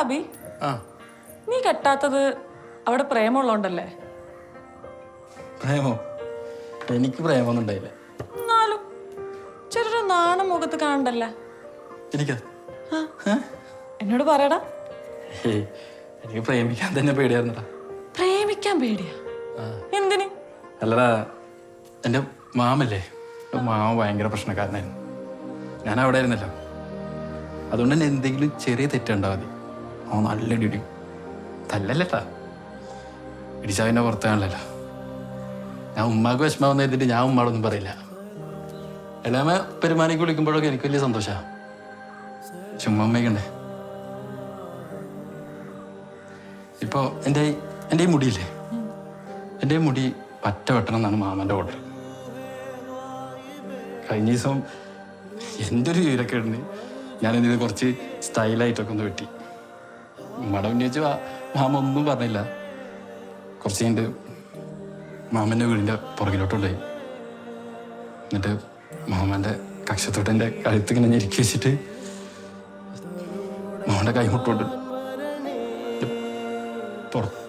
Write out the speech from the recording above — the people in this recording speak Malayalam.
അബി, നീ കെട്ടാത്തത് അവിടെ പ്രേമുള്ളോണ്ടല്ലേ? പ്രേമോ? എനിക്ക് പ്രേമൊന്നും ഉണ്ടായില്ല. എന്നാലും ചെറിയൊരു നാണം മുഖത്ത് കാണണ്ടല്ലേ? എന്നോട് പറയടാ. എനിക്ക് പ്രേമിക്കാൻ തന്നെ പേടിയായിരുന്നടാ. പ്രേമിക്കാൻ പേടിയാ? എന്തിന്? അല്ലടാ, എൻ്റെ മാമല്ലേ, മാമ ഭയങ്കര പ്രശ്നക്കാരനായിരുന്നു. ഞാൻ അവിടെ ആയിരുന്നല്ലോ. അതുകൊണ്ട് തന്നെ എന്തെങ്കിലും ചെറിയ തെറ്റുണ്ടാ മതി, അവൻ നല്ല ഇടി. തല്ലല്ലേട്ടാ, ഇടിച്ചാൽ പിന്നെ പുറത്താണല്ലോ. ഞാൻ ഉമ്മാക്ക് വിഷമാവുന്ന എഴുതിട്ട് ഞാൻ ഉമ്മാടൊന്നും പറയില്ല. എല്ലാമ പെരുമാനിക്ക് വിളിക്കുമ്പോഴൊക്കെ എനിക്ക് വലിയ സന്തോഷമാണ്. ചുമ്മാ അമ്മയ്ക്കണ്ടേ. ഇപ്പോൾ എൻ്റെ ഈ മുടിയില്ലേ, എൻ്റെ ഈ മുടി പറ്റ വെട്ടണം എന്നാണ് മാമൻ്റെ ഓർഡർ. കഴിഞ്ഞ ദിവസം എൻ്റെ ഒരു വിവരമൊക്കെ ഉണ്ട്, ഞാനെന്തിന് കുറച്ച് സ്റ്റൈലായിട്ടൊക്കെ ഒന്ന് വെട്ടി. ഉമ്മയുടെ മുന്നേ വെച്ച് മാമ ഒന്നും പറഞ്ഞില്ല. കുറച്ച് കഴിഞ്ഞിട്ട് മാമൻ്റെ വീടിൻ്റെ പുറകിലോട്ടുണ്ടായി. എന്നിട്ട് മാമൻ്റെ കക്ഷത്തോട്ട് എൻ്റെ കഴുത്തിങ്ങനെ ഞെരുക്കി വെച്ചിട്ട് മാമൻ്റെ കൈമുട്ടോട്ട് പുറത്ത്